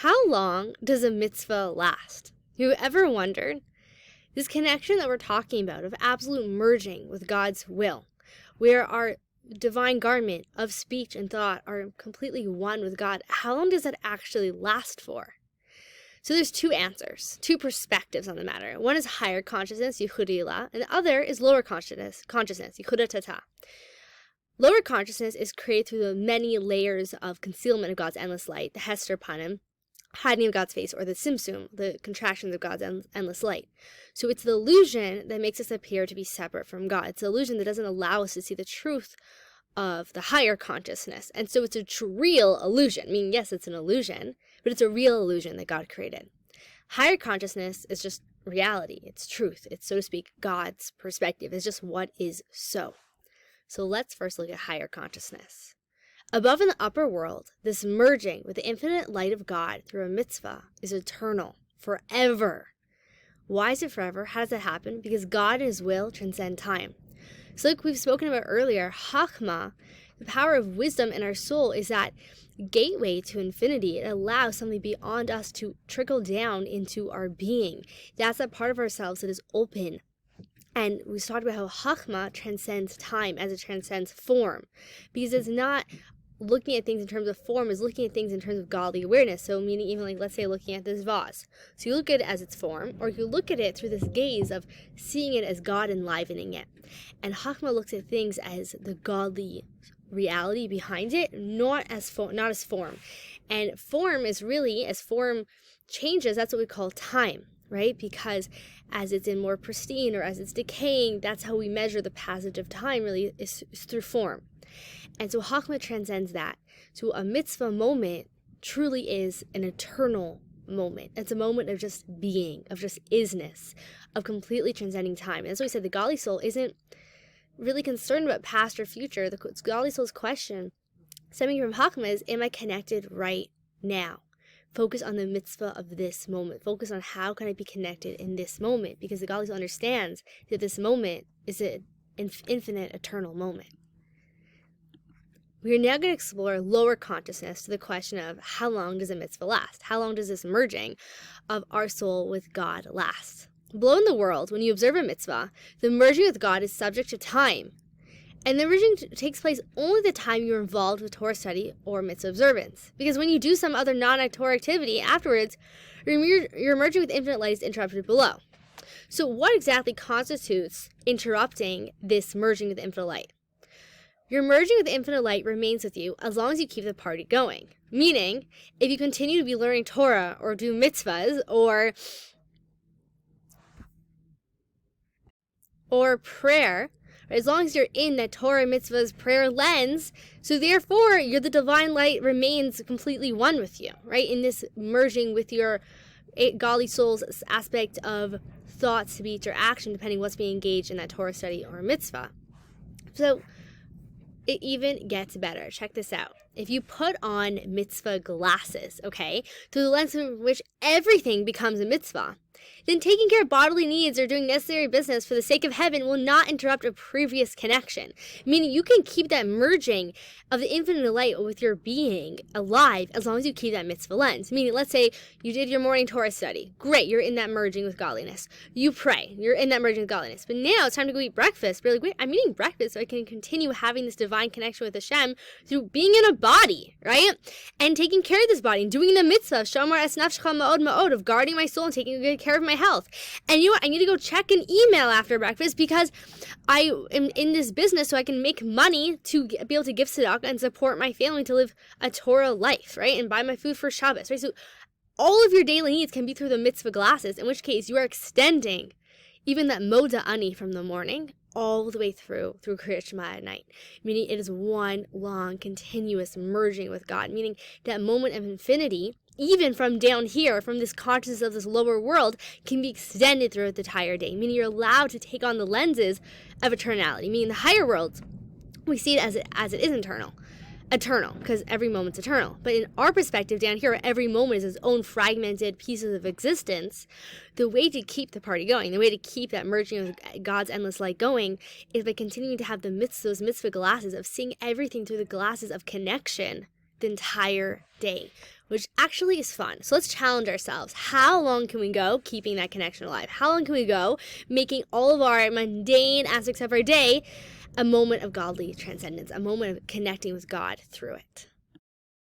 How long does a mitzvah last? You ever wondered? This connection that we're talking about of absolute merging with God's will, where our divine garment of speech and thought are completely one with God, how long does that actually last for? So there's two answers, two perspectives on the matter. One is higher consciousness, yichud, and the other is lower consciousness, yichud tata. Lower consciousness is created through the many layers of concealment of God's endless light, the hester panim, hiding of God's face, or the simsum, the contractions of God's endless light. So it's the illusion that makes us appear to be separate from God. It's the illusion that doesn't allow us to see the truth of the higher consciousness. And so it's a real illusion. I mean, yes, it's an illusion, but it's a real illusion that God created. Higher consciousness is just reality. It's truth. It's, so to speak, God's perspective. It's just what is so. So let's first look at higher consciousness. Above in the upper world, this merging with the infinite light of God through a mitzvah is eternal, forever. Why is it forever? How does that happen? Because God and His will transcend time. So like we've spoken about earlier, Chachma, the power of wisdom in our soul, is that gateway to infinity. It allows something beyond us to trickle down into our being. That's that part of ourselves that is open. And we talked about how Chachma transcends time as it transcends form. Because it's not looking at things in terms of form, is looking at things in terms of godly awareness. So meaning even like, let's say, looking at this vase. So you look at it as its form, or you look at it through this gaze of seeing it as God enlivening it. And Chachma looks at things as the godly reality behind it, not as form. And form is really, as form changes, that's what we call time, right? Because as it's in more pristine or as it's decaying, that's how we measure the passage of time, really, is through form. And so Chachma transcends that. So a mitzvah moment truly is an eternal moment. It's a moment of just being, of just isness, of completely transcending time. And that's why we said the godly soul isn't really concerned about past or future. The godly soul's question, stemming from Chachma, is, am I connected right now? Focus on the mitzvah of this moment. Focus on how can I be connected in this moment, because the godly soul understands that this moment is an infinite, eternal moment. We are now going to explore lower consciousness to the question of how long does a mitzvah last? How long does this merging of our soul with God last? Below in the world, when you observe a mitzvah, the merging with God is subject to time. And the merging takes place only the time you're involved with Torah study or mitzvah observance. Because when you do some other non-Torah activity afterwards, your merging with infinite light is interrupted below. So what exactly constitutes interrupting this merging with infinite light? Your merging with infinite light remains with you as long as you keep the party going. Meaning, if you continue to be learning Torah or do mitzvahs or prayer, as long as you're in that Torah, mitzvahs, prayer lens, so therefore the divine light remains completely one with you, right? In this merging with your godly soul's aspect of thought, speech, or action, depending what's being engaged in that Torah study or mitzvah. So it even gets better. Check this out. If you put on mitzvah glasses, okay, through the lens in which everything becomes a mitzvah, then taking care of bodily needs or doing necessary business for the sake of heaven will not interrupt a previous connection. Meaning you can keep that merging of the infinite light with your being alive as long as you keep that mitzvah lens. Meaning, let's say you did your morning Torah study. Great, you're in that merging with godliness. You pray, you're in that merging with godliness. But now it's time to go eat breakfast. But you're like, wait, I'm eating breakfast so I can continue having this divine connection with Hashem through being in a body, right? And taking care of this body and doing the mitzvah, Shamar es nafshcha ma'od ma'od, of guarding my soul and taking good care of my health. And you know what? I need to go check an email after breakfast because I am in this business so I can make money to be able to give tzedakah and support my family to live a Torah life, right? And buy my food for Shabbos, right? So all of your daily needs can be through the mitzvah glasses, in which case you are extending even that moda ani from the morning all the way through Kriyat Shema at night, meaning it is one long, continuous merging with God, meaning that moment of infinity, even from down here, from this consciousness of this lower world, can be extended throughout the entire day, meaning you're allowed to take on the lenses of eternality, meaning the higher worlds, we see it as it is eternal, because every moment's eternal. But in our perspective down here, every moment is its own fragmented pieces of existence. The way to keep the party going, the way to keep that merging of God's endless light going, is by continuing to have those mitzvah glasses of seeing everything through the glasses of connection the entire day. which actually is fun. So let's challenge ourselves. How long can we go keeping that connection alive? How long can we go making all of our mundane aspects of our day a moment of godly transcendence, a moment of connecting with God through it?